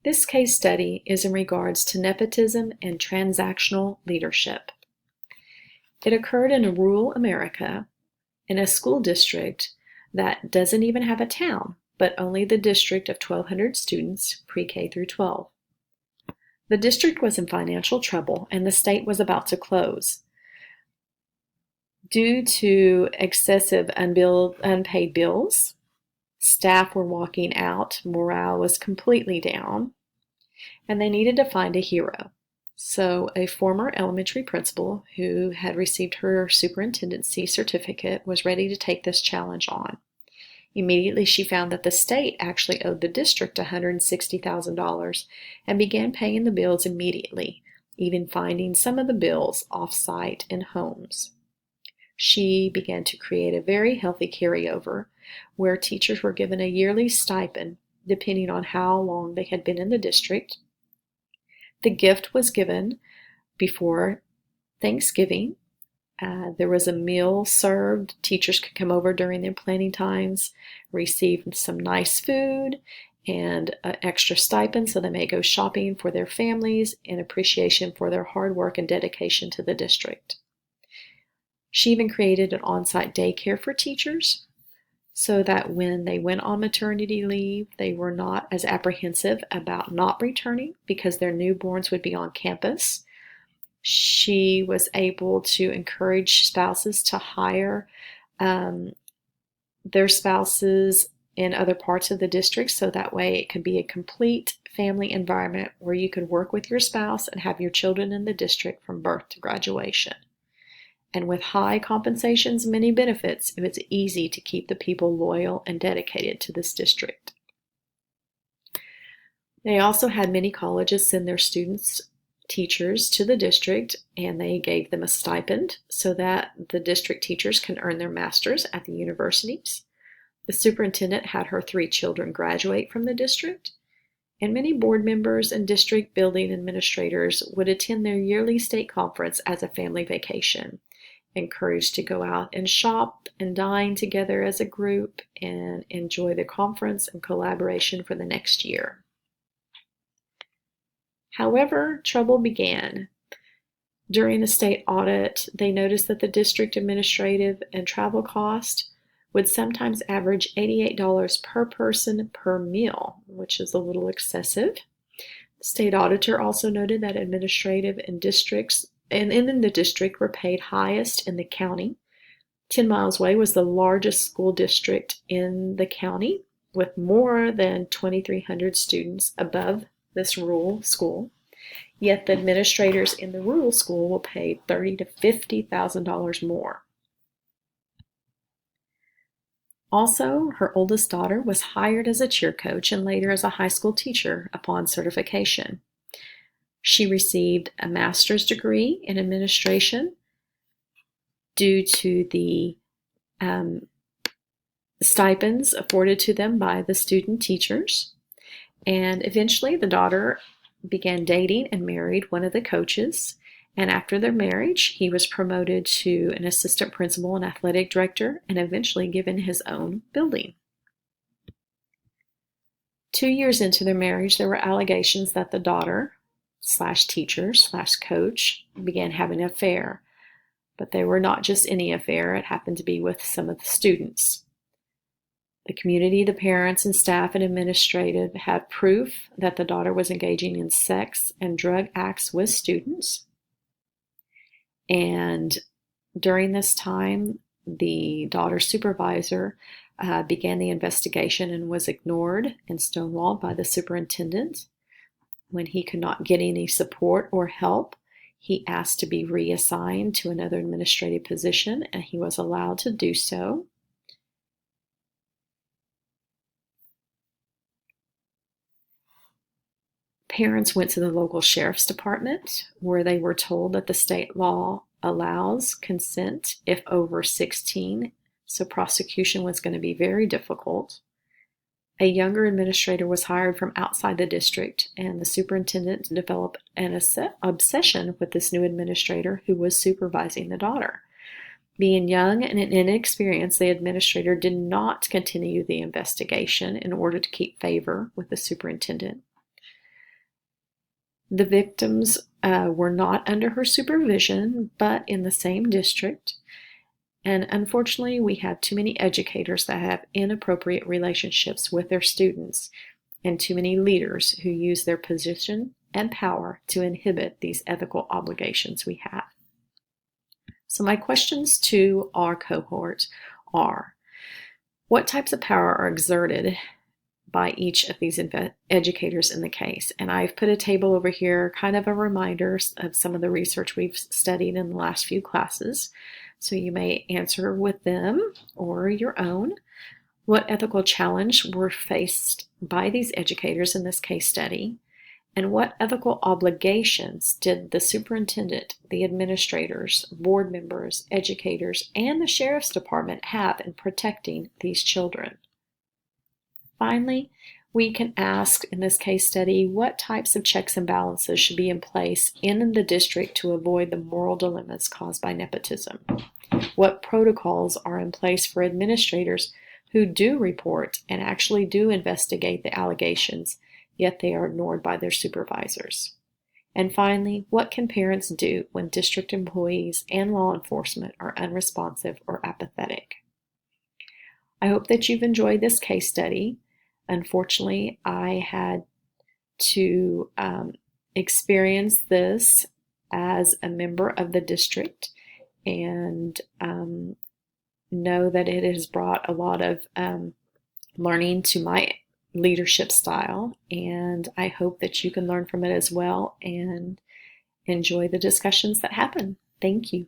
This case study is in regards to nepotism and transactional leadership. It occurred in rural America in a school district that doesn't even have a town, but only the district of 1,200 students, pre-K through 12. The district was in financial trouble and the state was about to close. Due to excessive unpaid bills, staff were walking out, morale was completely down, and they needed to find a hero. So a former elementary principal who had received her superintendency certificate was ready to take this challenge on. Immediately she found that the state actually owed the district $160,000 and began paying the bills immediately, even finding some of the bills off-site in homes. She began to create a very healthy carryover where teachers were given a yearly stipend depending on how long they had been in the district. The gift was given before Thanksgiving. There was a meal served. Teachers could come over during their planning times, receive some nice food and an extra stipend so they may go shopping for their families in appreciation for their hard work and dedication to the district. She even created an on-site daycare for teachers so that when they went on maternity leave, they were not as apprehensive about not returning because their newborns would be on campus. She was able to encourage spouses to hire their spouses in other parts of the district so that way it could be a complete family environment where you could work with your spouse and have your children in the district from birth to graduation. And with high compensations, many benefits, it was easy to keep the people loyal and dedicated to this district. They also had many colleges send their teachers to the district, and they gave them a stipend so that the district teachers can earn their masters at the universities. The superintendent had her 3 children graduate from the district, and many board members and district building administrators would attend their yearly state conference as a family vacation, encouraged to go out and shop and dine together as a group and enjoy the conference and collaboration for the next year. However, trouble began. During the state audit, they noticed that the district administrative and travel cost would sometimes average $88 per person per meal, which is a little excessive. The state auditor also noted that administrative and districts and in the district were paid highest in the county. 10 Miles Way was the largest school district in the county with more than 2,300 students above this rural school. Yet the administrators in the rural school were paid $30,000 to $50,000 more. Also, her oldest daughter was hired as a cheer coach and later as a high school teacher upon certification. She received a master's degree in administration due to the stipends afforded to them by the student teachers. And eventually the daughter began dating and married one of the coaches. And after their marriage, he was promoted to an assistant principal and athletic director and eventually given his own building. 2 years into their marriage, there were allegations that the daughter /teacher/coach began having an affair. But they were not just any affair, it happened to be with some of the students. The community, the parents and staff and administrative had proof that the daughter was engaging in sex and drug acts with students. And during this time, the daughter's supervisor began the investigation and was ignored and stonewalled by the superintendent. When he could not get any support or help, he asked to be reassigned to another administrative position, and he was allowed to do so. Parents went to the local sheriff's department, where they were told that the state law allows consent if over 16, so prosecution was going to be very difficult. A younger administrator was hired from outside the district, and the superintendent developed an obsession with this new administrator who was supervising the daughter. Being young and inexperienced, the administrator did not continue the investigation in order to keep favor with the superintendent. The victims were not under her supervision, but in the same district. And unfortunately, we have too many educators that have inappropriate relationships with their students and too many leaders who use their position and power to inhibit these ethical obligations we have. So my questions to our cohort are, what types of power are exerted by each of these educators in the case? And I've put a table over here, kind of a reminder of some of the research we've studied in the last few classes. So you may answer with them or your own. What ethical challenge were faced by these educators in this case study? And what ethical obligations did the superintendent, the administrators, board members, educators, and the sheriff's department have in protecting these children? Finally, we can ask in this case study, what types of checks and balances should be in place in the district to avoid the moral dilemmas caused by nepotism? What protocols are in place for administrators who do report and actually do investigate the allegations, yet they are ignored by their supervisors? And finally, what can parents do when district employees and law enforcement are unresponsive or apathetic? I hope that you've enjoyed this case study. Unfortunately, I had to experience this as a member of the district, and know that it has brought a lot of learning to my leadership style, and I hope that you can learn from it as well and enjoy the discussions that happen. Thank you.